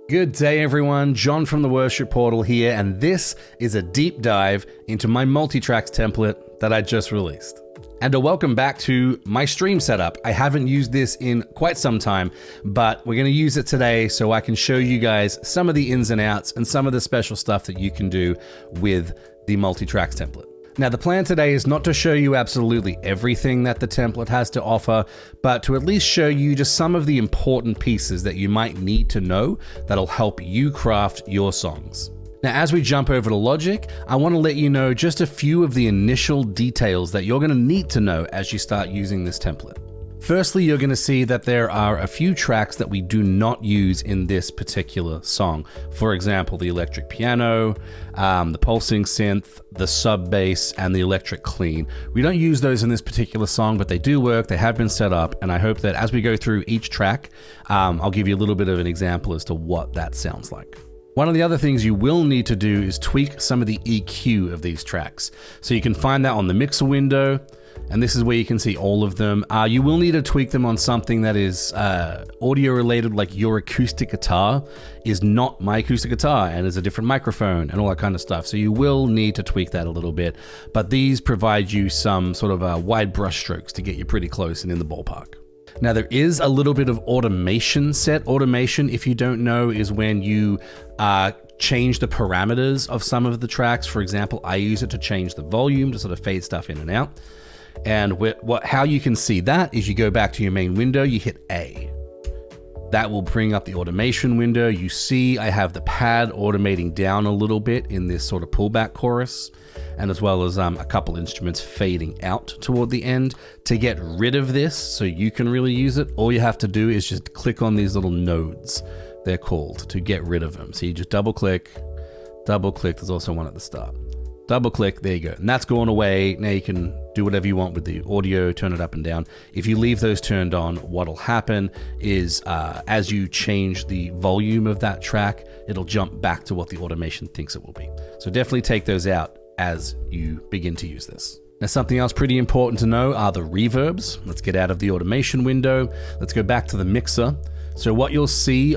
Good day everyone, John from the Worship Portal here, and this is a deep dive into my Multitracks template that I just released. And a welcome back to my stream setup. I haven't used this in quite some time, but we're going to use it today so I can show you guys some of the ins and outs and some of the special stuff that you can do with the Multitracks template. Now, the plan today is not to show you absolutely everything that the template has to offer, but to at least show you just some of the important pieces that you might need to know that'll help you craft your songs. Now, as we jump over to Logic, I want to let you know just a few of the initial details that you're going to need to know as you start using this template. Firstly, you're going to see that there are a few tracks that we do not use in this particular song. For example, the electric piano, the pulsing synth, the sub bass, and the electric clean. We don't use those in this particular song, but they do work. They have been set up, and I hope that as we go through each track, I'll give you a little bit of an example as to what that sounds like. One of the other things you will need to do is tweak some of the EQ of these tracks. So you can find that on the mixer window, and this is where you can see all of them. You will need to tweak them on something that is audio related, like your acoustic guitar is not my acoustic guitar and is a different microphone and all that kind of stuff. So you will need to tweak that a little bit, but these provide you some sort of wide brush strokes to get you pretty close and in the ballpark. Now, there is a little bit of automation set. Automation, if you don't know, is when you change the parameters of some of the tracks. For example, I use it to change the volume to sort of fade stuff in and out. And how you can see that is you go back to your main window, you hit A. That will bring up the automation window. You see I have the pad automating down a little bit in this sort of pullback chorus, and as well as a couple instruments fading out toward the end. To get rid of this so you can really use it, all you have to do is just click on these little nodes, they're called, to get rid of them. So you just double click, there's also one at the start. Double click, there you go. And that's gone away. Now you can do whatever you want with the audio, turn it up and down. If you leave those turned on, what'll happen is as you change the volume of that track, it'll jump back to what the automation thinks it will be. So definitely take those out as you begin to use this. Now, something else pretty important to know are the reverbs. Let's get out of the automation window. Let's go back to the mixer. So what you'll see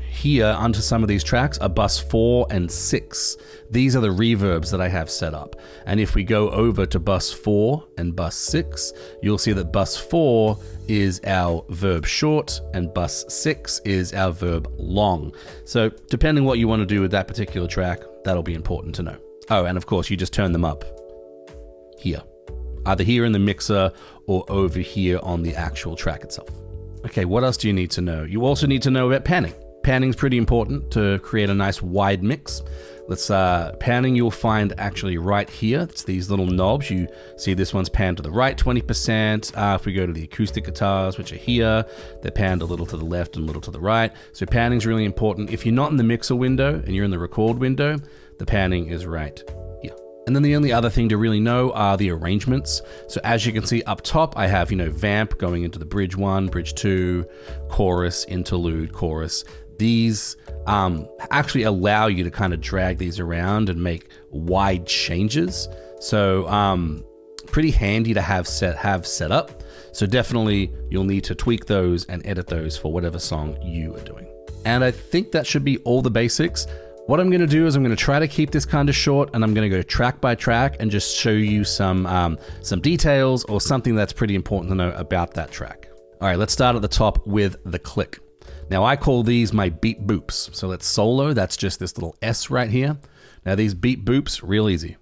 here onto some of these tracks are bus 4 and 6. These are the reverbs that I have set up. And if we go over to bus 4 and bus 6, you'll see that bus 4 is our verb short and bus 6 is our verb long. So depending what you want to do with that particular track, that'll be important to know. Oh, and of course, you just turn them up here, either here in the mixer or over here on the actual track itself. Okay, what else do you need to know? You also need to know about panning. Panning is pretty important to create a nice wide mix. Panning you'll find actually right here. It's these little knobs. You see this one's panned to the right 20%. If we go to the acoustic guitars, which are here, they're panned a little to the left and a little to the right. So panning is really important. If you're not in the mixer window and you're in the record window, the panning is right here. And then the only other thing to really know are the arrangements. So as you can see up top, I have, vamp going into the bridge 1, bridge 2, chorus, interlude, chorus. These actually allow you to kind of drag these around and make wide changes. So pretty handy to have set up. So definitely you'll need to tweak those and edit those for whatever song you are doing. And I think that should be all the basics. What I'm going to do is I'm going to try to keep this kind of short, and I'm going to go track by track and just show you some details or something that's pretty important to know about that track. All right, let's start at the top with the click. Now I call these my beat boops. So let's solo. That's just this little S right here. Now these beat boops, real easy.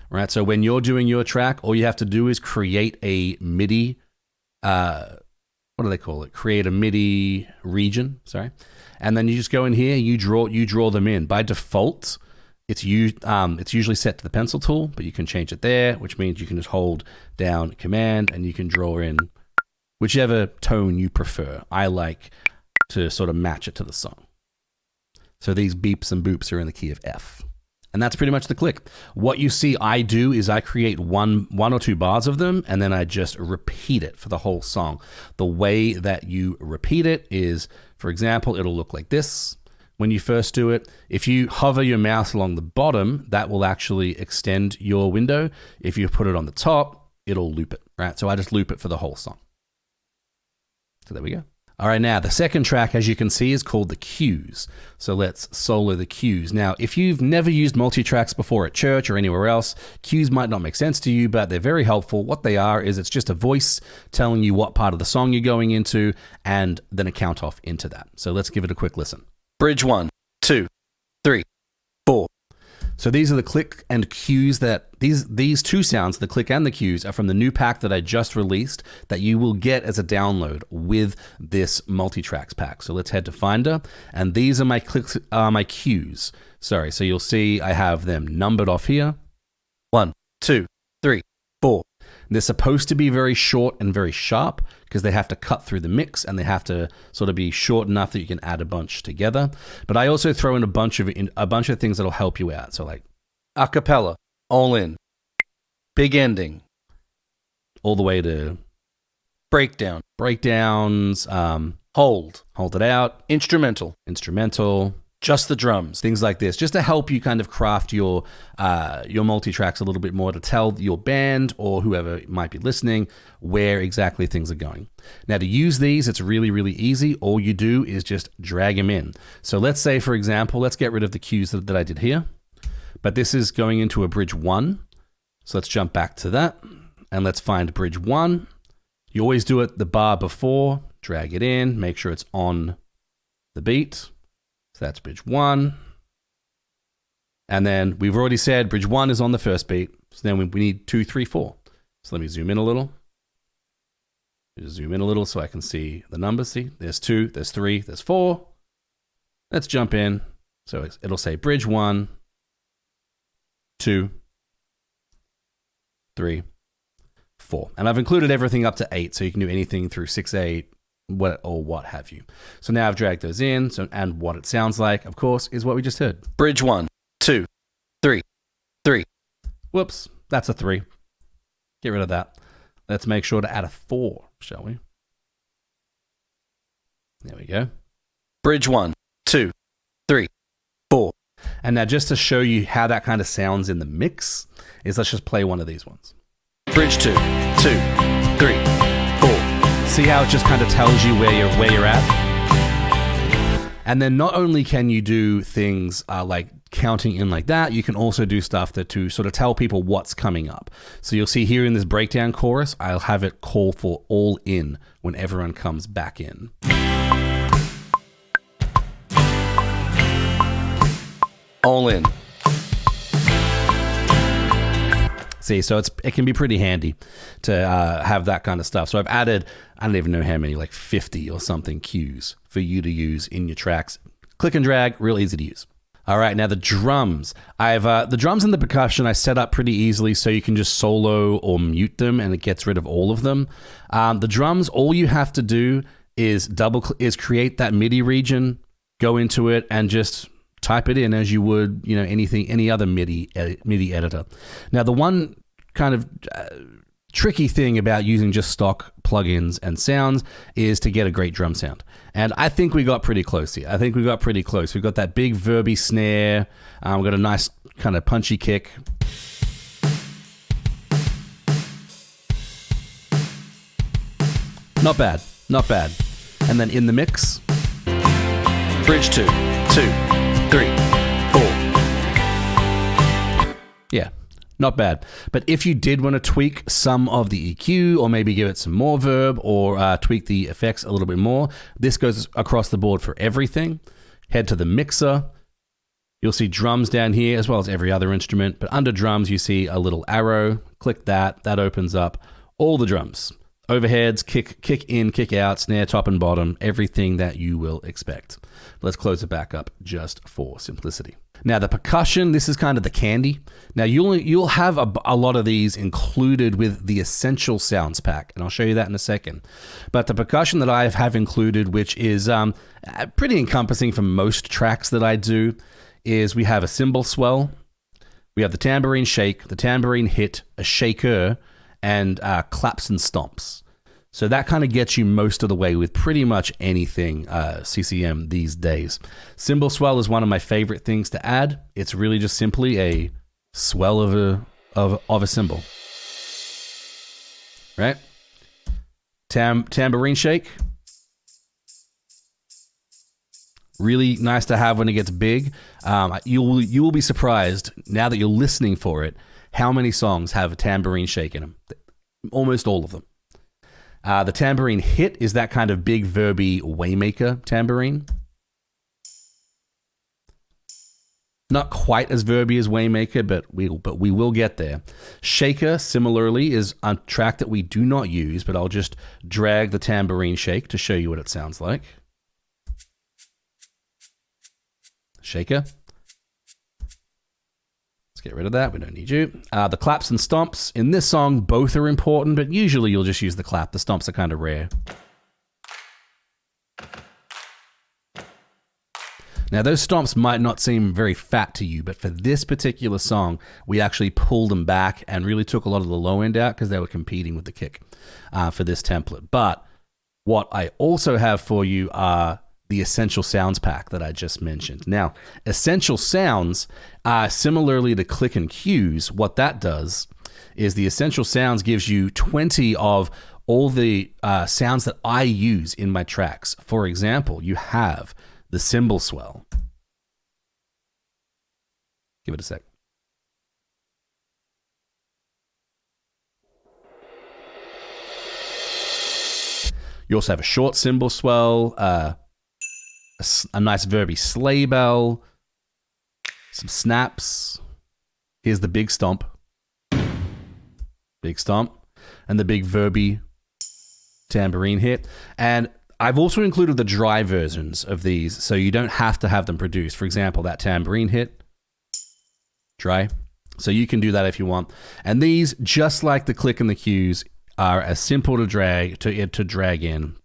Right, so when you're doing your track, all you have to do is create a MIDI, what do they call it? Create a MIDI region, sorry. And then you just go in here, you draw them in. By default, it's usually set to the pencil tool, but you can change it there, which means you can just hold down Command and you can draw in whichever tone you prefer. I like to sort of match it to the song. So these beeps and boops are in the key of F. And that's pretty much the click. What you see I do is I create one or two bars of them, and then I just repeat it for the whole song. The way that you repeat it is, for example, it'll look like this when you first do it. If you hover your mouse along the bottom, that will actually extend your window. If you put it on the top, it'll loop it, right? So I just loop it for the whole song. So there we go. All right, now the second track, as you can see, is called the cues. So let's solo the cues. Now, if you've never used multitracks before at church or anywhere else, cues might not make sense to you, but they're very helpful. What they are is it's just a voice telling you what part of the song you're going into and then a count off into that. So let's give it a quick listen. Bridge 1, 2, 3, 4. So these are the click and cues that these two sounds, the click and the cues, are from the new pack that I just released that you will get as a download with this Multitracks pack. So let's head to Finder, and these are my clicks, my cues. Sorry, so you'll see I have them numbered off here. 1, 2, 3, 4. They're supposed to be very short and very sharp because they have to cut through the mix and they have to sort of be short enough that you can add a bunch together. But I also throw in a bunch of things that'll help you out. So like Acapella, all in. Big ending. All the way to breakdown. Breakdowns. Hold it out. Instrumental. Just the drums, things like this, just to help you kind of craft your multitracks a little bit more, to tell your band or whoever might be listening where exactly things are going. Now, to use these, it's really, really easy. All you do is just drag them in. So let's say, for example, let's get rid of the cues that I did here, but this is going into a bridge 1. So let's jump back to that and let's find bridge 1. You always do it the bar before, drag it in, make sure it's on the beat. So that's bridge 1. And then we've already said bridge 1 is on the first beat. So then we need 2, 3, 4. So let me zoom in a little. Just zoom in a little so I can see the numbers. See, there's 2, there's 3, there's 4. Let's jump in. So it'll say bridge 1, 2, 3, 4. And I've included everything up to 8, so you can do anything through 6, 8, what have you. So now I've dragged those in, and what it sounds like, of course, is what we just heard. Bridge 1, 2, 3, 3. Whoops, that's a 3. Get rid of that. Let's make sure to add a 4, shall we? There we go. Bridge 1, 2, 3, 4. And now just to show you how that kind of sounds in the mix, let's just play one of these ones. Bridge 2, 2, 3, 4. See how it just kind of tells you where you're at? And then not only can you do things like counting in like that, you can also do stuff to sort of tell people what's coming up. So you'll see here in this breakdown chorus, I'll have it call for all in when everyone comes back in. All in. See, so it can be pretty handy to have that kind of stuff. So I've added, I don't even know how many, like 50 or something cues for you to use in your tracks. Click and drag, real easy to use. All right, now the drums. The drums and the percussion I set up pretty easily so you can just solo or mute them and it gets rid of all of them. The drums, all you have to do is create that MIDI region, go into it and just type it in as you would, any other MIDI editor. Now, the one kind of tricky thing about using just stock plugins and sounds is to get a great drum sound. And I think we got pretty close here. We've got that big verby snare. We've got a nice kind of punchy kick. Not bad. And then in the mix, bridge 2, 2, 3, 4. Yeah, not bad. But if you did want to tweak some of the EQ or maybe give it some more verb or tweak the effects a little bit more, this goes across the board for everything. Head to the mixer. You'll see drums down here as well as every other instrument. But under drums, you see a little arrow. Click that. That opens up all the drums. Overheads, kick in, kick out, snare, top and bottom, everything that you will expect. Let's close it back up just for simplicity. Now the percussion, this is kind of the candy. Now you'll have a lot of these included with the Essential Sounds pack, and I'll show you that in a second. But the percussion that I have included, which is pretty encompassing for most tracks that I do, is we have a cymbal swell, we have the tambourine shake, the tambourine hit, a shaker, and claps and stomps. So that kind of gets you most of the way with pretty much anything CCM these days. Cymbal swell is one of my favorite things to add. It's really just simply a swell of a cymbal. Right? Tambourine shake. Really nice to have when it gets big. You will be surprised now that you're listening for it how many songs have a tambourine shake in them. Almost all of them. The tambourine hit is that kind of big verby waymaker tambourine. Not quite as verby as waymaker, but we will get there. Shaker, similarly, is a track that we do not use, but I'll just drag the tambourine shake to show you what it sounds like. Shaker. Let's get rid of that. We don't need you. The claps and stomps in this song, both are important, but usually you'll just use the clap. The stomps are kind of rare. Now, those stomps might not seem very fat to you, but for this particular song, we actually pulled them back and really took a lot of the low end out because they were competing with the kick for this template. But what I also have for you are the Essential Sounds pack that I just mentioned. Now, Essential Sounds, similarly to click and cues, what that does is the Essential Sounds gives you 20 of all the sounds that I use in my tracks. For example, you have the cymbal swell. Give it a sec. You also have a short cymbal swell, a nice verby sleigh bell, some snaps. Here's the big stomp. Big stomp. And the big verby tambourine hit. And I've also included the dry versions of these, so you don't have to have them produced. For example, that tambourine hit, dry. So you can do that if you want. And these, just like the click and the cues, are as simple to drag in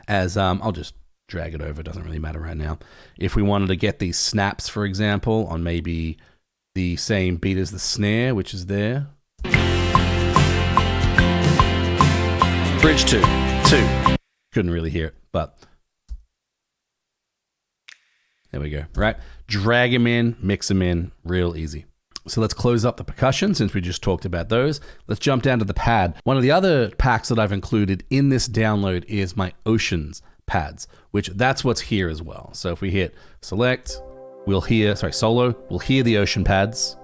as I'll just drag it over. It doesn't really matter right now. If we wanted to get these snaps, for example, on maybe the same beat as the snare, which is there. Bridge 2, 2. Couldn't really hear it, but there we go, right? Drag them in, mix them in, real easy. So let's close up the percussion since we just talked about those. Let's jump down to the pad. One of the other packs that I've included in this download is my Oceans pads, which that's what's here as well. So if we hit select, solo, we'll hear the ocean pads.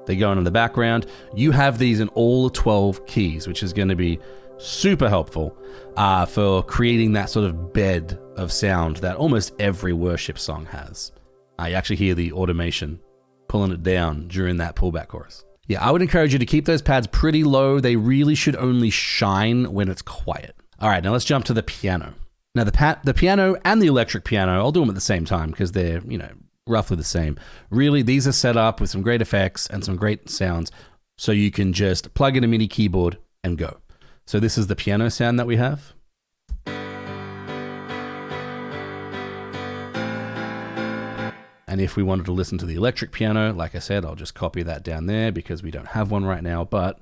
They go in the background. You have these in all 12 keys, which is going to be super helpful for creating that sort of bed of sound that almost every worship song has. You actually hear the automation pulling it down during that pullback chorus. Yeah, I would encourage you to keep those pads pretty low. They really should only shine when it's quiet. All right, now let's jump to the piano. Now the piano and the electric piano, I'll do them at the same time because they're, roughly the same. Really, these are set up with some great effects and some great sounds, so you can just plug in a MIDI keyboard and go. So this is the piano sound that we have. And if we wanted to listen to the electric piano, like I said, I'll just copy that down there because we don't have one right now, but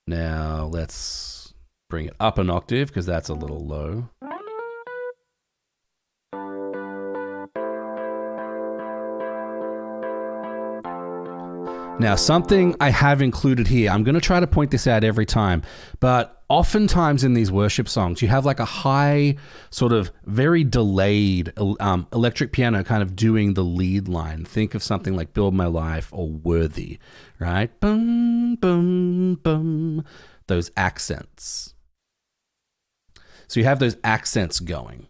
now let's bring it up an octave because that's a little low. Now, something I have included here, I'm going to try to point this out every time, but oftentimes in these worship songs, you have like a high, sort of very delayed electric piano kind of doing the lead line. Think of something like Build My Life or Worthy, right? Boom, boom, boom. Those accents. So you have those accents going.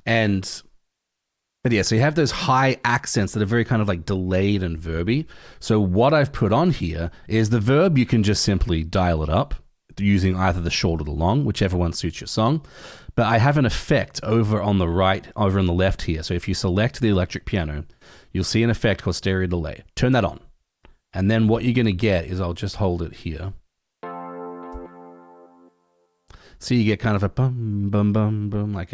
But yeah, so you have those high accents that are very kind of like delayed and verby. So what I've put on here is the verb, you can just simply dial it up using either the short or the long, whichever one suits your song. But I have an effect over on the right, over on the left here. So if you select the electric piano, you'll see an effect called stereo delay. Turn that on. And then what you're going to get is, I'll just hold it here. So you get kind of a bum, bum, bum, bum, I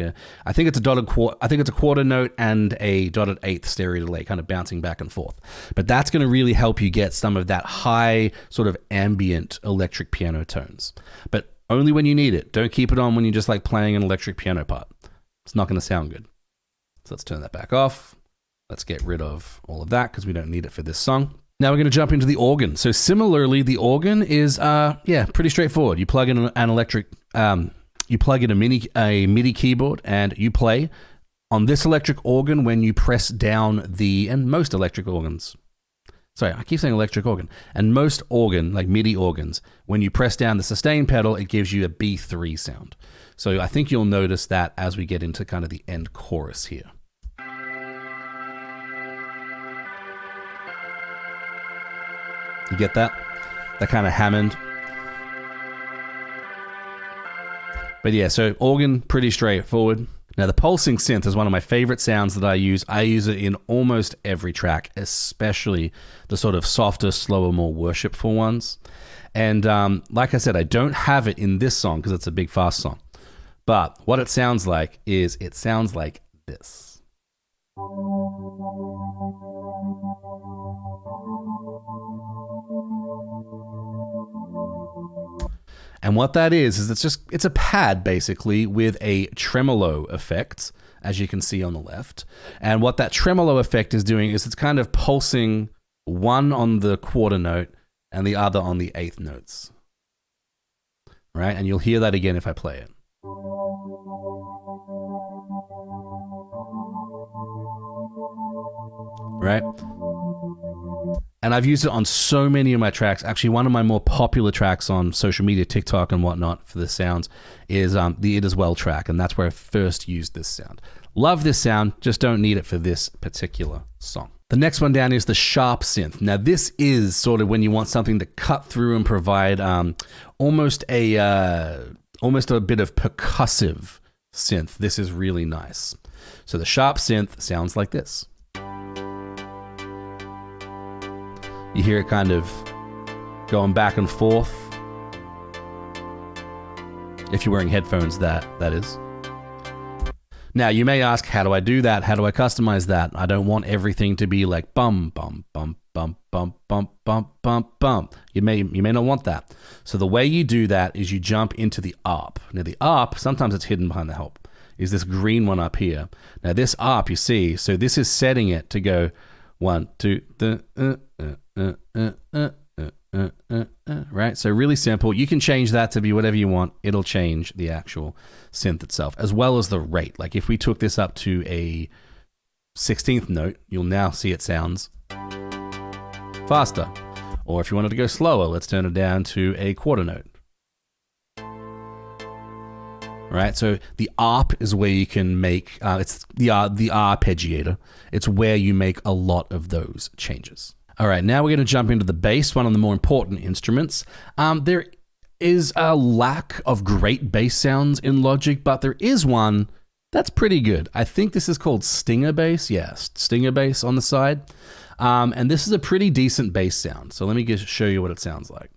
think it's a quarter note and a dotted eighth stereo delay kind of bouncing back and forth. But that's going to really help you get some of that high sort of ambient electric piano tones. But only when you need it. Don't keep it on when you're just like playing an electric piano part. It's not going to sound good. So let's turn that back off. Let's get rid of all of that because we don't need it for this song. Now we're going to jump into the organ. So similarly, the organ is, pretty straightforward. You plug in an electric you plug in a MIDI keyboard and you play. On this electric organ, when you press down and most electric organs, sorry, I keep saying electric organ, and most organ, like MIDI organs, when you press down the sustain pedal, it gives you a B3 sound. So I think you'll notice that as we get into kind of the end chorus here. You get that? That kind of Hammond. But yeah, so organ, pretty straightforward. Now, the pulsing synth is one of my favorite sounds that I use. I use it in almost every track, especially the sort of softer, slower, more worshipful ones. And like I said, I don't have it in this song because it's a big, fast song. But what it sounds like is it sounds like this. And what that is it's a pad basically with a tremolo effect, as you can see on the left. And what that tremolo effect is doing is it's kind of pulsing one on the quarter note and the other on the eighth notes. Right? And you'll hear that again if I play it. Right? And I've used it on so many of my tracks. Actually, one of my more popular tracks on social media, TikTok and whatnot for the sounds is the It As Well track. And that's where I first used this sound. Love this sound, just don't need it for this particular song. The next one down is the sharp synth. Now, this is sort of when you want something to cut through and provide almost a bit of percussive synth. This is really nice. So the sharp synth sounds like this. You hear it kind of going back and forth. If you're wearing headphones, that is. Now, you may ask, how do I do that? How do I customize that? I don't want everything to be like bum, bum, bum, bum, bum, bum, bum, bum, bum. You may not want that. So the way you do that is you jump into the ARP. Now, the ARP, sometimes it's hidden behind the help, is this green one up here. Now, this ARP, you see, so this is setting it to go 1, 2, right? So really simple. You can change that to be whatever you want. It'll change the actual synth itself, as well as the rate. Like if we took this up to a 16th note, you'll now see it sounds faster. Or if you wanted to go slower, let's turn it down to a quarter note. Right, so the ARP is where you can make, it's the arpeggiator. It's where you make a lot of those changes. All right, now we're going to jump into the bass, one of the more important instruments. There is a lack of great bass sounds in Logic, but there is one that's pretty good. I think this is called Stinger bass. Yes, Stinger bass on the side. And this is a pretty decent bass sound. So let me show you what it sounds like.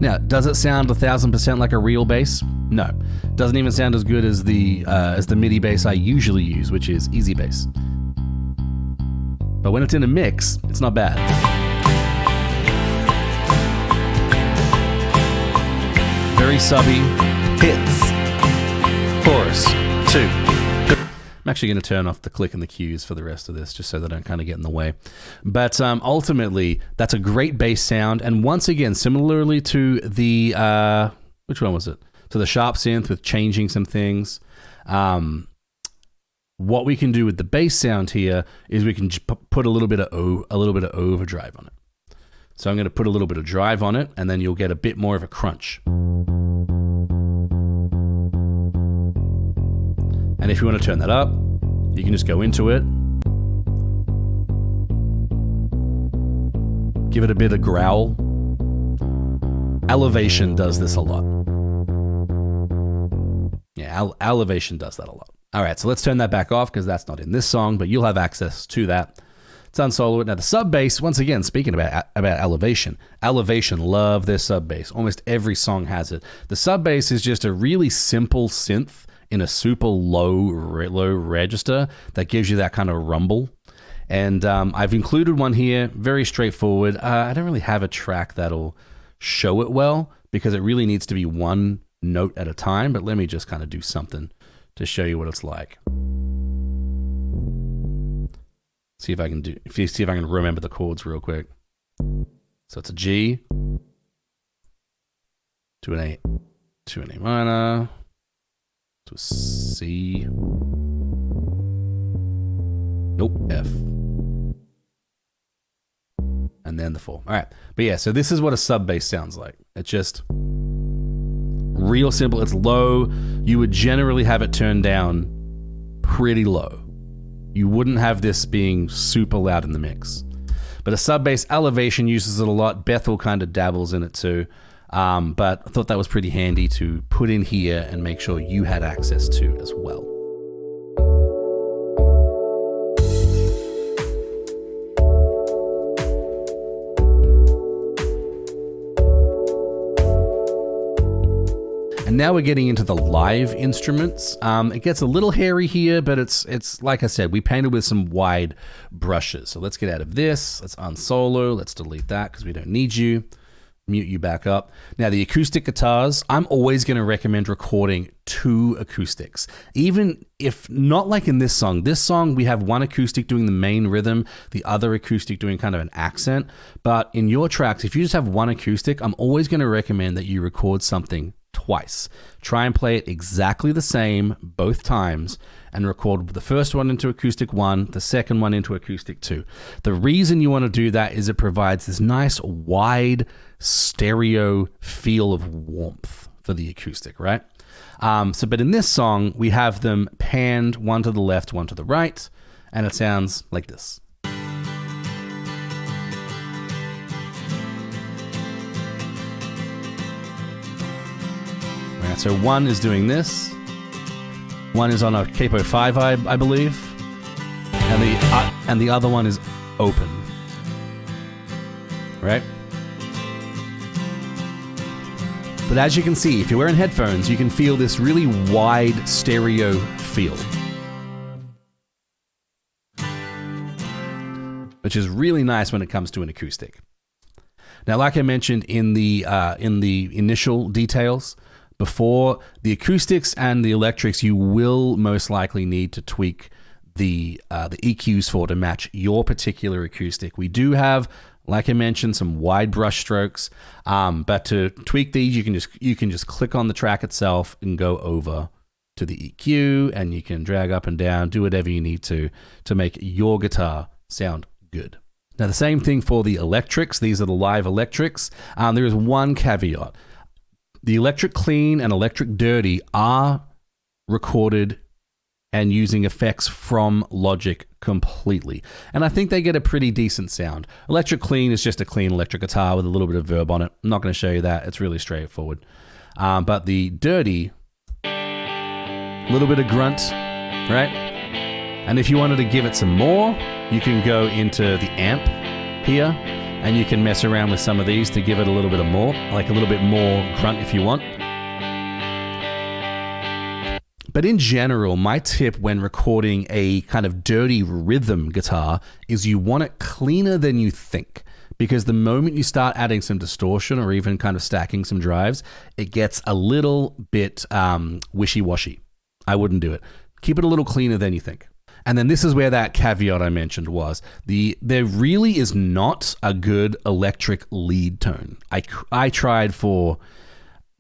Now, does it sound 1000% like a real bass? No. Doesn't even sound as good as the MIDI bass I usually use, which is Easy Bass. But when it's in a mix, it's not bad. Very subby. Hits. Chorus. 2. I'm actually going to turn off the click and the cues for the rest of this, just so they don't kind of get in the way. But ultimately, that's a great bass sound. And once again, similarly to the, which one was it? To the sharp synth with changing some things. What we can do with the bass sound here is we can put a little bit of overdrive on it. So I'm going to put a little bit of drive on it, and then you'll get a bit more of a crunch. And if you want to turn that up, you can just go into it. Give it a bit of growl. Elevation does this a lot. Yeah, Elevation does that a lot. All right, so let's turn that back off because that's not in this song, but you'll have access to that. It's unsolo it. Now the sub bass, once again, speaking about Elevation. Elevation love their sub bass. Almost every song has it. The sub bass is just a really simple synth in a super low register that gives you that kind of rumble. And I've included one here, very straightforward. I don't really have a track that'll show it well because it really needs to be one note at a time, but let me just kind of do something to show you what it's like. See if I can remember the chords real quick. So it's a G, to an A, to an A minor, to a C. Nope, F. And then the 4. All right. But yeah, so this is what a sub bass sounds like. It's just real simple. It's low. You would generally have it turned down pretty low. You wouldn't have this being super loud in the mix. But a sub bass elevation uses it a lot. Bethel kind of dabbles in it too. But I thought that was pretty handy to put in here and make sure you had access to as well. And now we're getting into the live instruments. It gets a little hairy here, but it's like I said, we painted with some wide brushes. So let's get out of this. Let's unsolo. Let's delete that because we don't need you. Mute you back up. Now the acoustic guitars, I'm always going to recommend recording 2 acoustics. Even if not like in this song. This song, we have one acoustic doing the main rhythm, the other acoustic doing kind of an accent. But in your tracks, if you just have one acoustic, I'm always going to recommend that you record something twice. Try and play it exactly the same both times and record the first one into acoustic 1, the second one into acoustic 2. The reason you want to do that is it provides this nice wide stereo feel of warmth for the acoustic, right? But in this song, we have them panned, one to the left, one to the right, and it sounds like this. So one is doing this, one is on a capo 5, I believe, and the other one is open, right? But as you can see, if you're wearing headphones, you can feel this really wide stereo feel, which is really nice when it comes to an acoustic. Now, like I mentioned in the initial details, before the acoustics and the electrics, you will most likely need to tweak the EQs for to match your particular acoustic. We do have, like I mentioned, some wide brush strokes, but to tweak these, you can just click on the track itself and go over to the EQ, and you can drag up and down, do whatever you need to make your guitar sound good. Now, the same thing for the electrics. These are the live electrics. There is one caveat. The electric clean and electric dirty are recorded and using effects from Logic completely. And I think they get a pretty decent sound. Electric clean is just a clean electric guitar with a little bit of verb on it. I'm not going to show you that. It's really straightforward. But the dirty, a little bit of grunt, right? And if you wanted to give it some more, you can go into the amp here, and you can mess around with some of these to give it a little bit of more, like a little bit more grunt if you want. But in general, my tip when recording a kind of dirty rhythm guitar is you want it cleaner than you think. Because the moment you start adding some distortion or even kind of stacking some drives, it gets a little bit wishy-washy. I wouldn't do it. Keep it a little cleaner than you think. And then this is where that caveat I mentioned was. There really is not a good electric lead tone. I tried for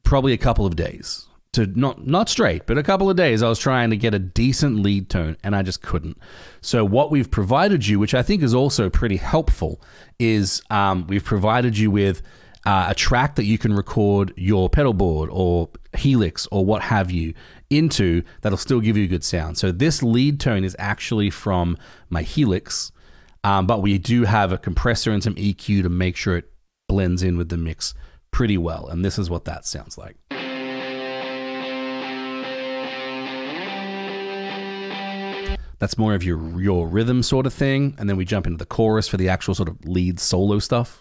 probably a couple of days. To not straight, but a couple of days I was trying to get a decent lead tone and I just couldn't. So what we've provided you, which I think is also pretty helpful, is we've provided you with a track that you can record your pedal board or Helix or what have you into that'll still give you a good sound. So this lead tone is actually from my Helix, but we do have a compressor and some EQ to make sure it blends in with the mix pretty well. And this is what that sounds like. That's more of your rhythm sort of thing. And then we jump into the chorus for the actual sort of lead solo stuff.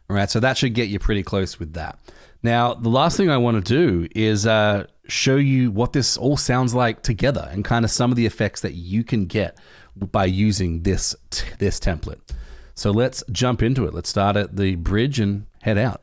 All right, so that should get you pretty close with that. Now, the last thing I want to do is show you what this all sounds like together and kind of some of the effects that you can get by using this template. So let's jump into it. Let's start at the bridge and head out.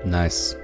Nice.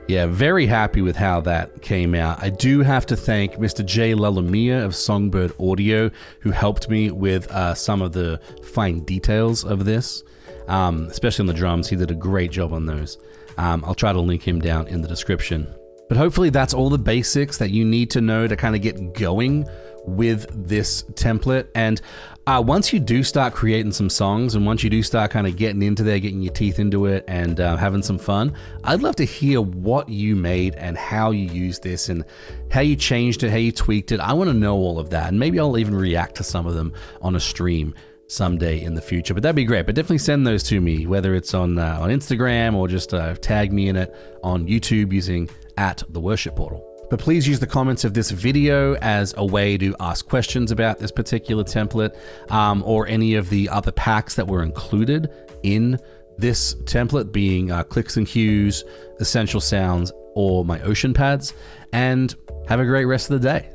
Yeah, very happy with how that came out. I do have to thank Mr. Jay Lalamia of Songbird Audio, who helped me with some of the fine details of this, especially on the drums. He did a great job on those. I'll try to link him down in the description. But hopefully that's all the basics that you need to know to kind of get going with this template. And once you do start creating some songs, and once you do start kind of getting into there, getting your teeth into it and having some fun, I'd love to hear what you made and how you used this and how you changed it, how you tweaked it. I want to know all of that, and maybe I'll even react to some of them on a stream someday in the future. But that'd be great. But definitely send those to me, whether it's on Instagram or just tag me in it on YouTube using @theworshipportal. But please use the comments of this video as a way to ask questions about this particular template, or any of the other packs that were included in this template, being clicks and cues, essential sounds, or my ocean pads. And have a great rest of the day.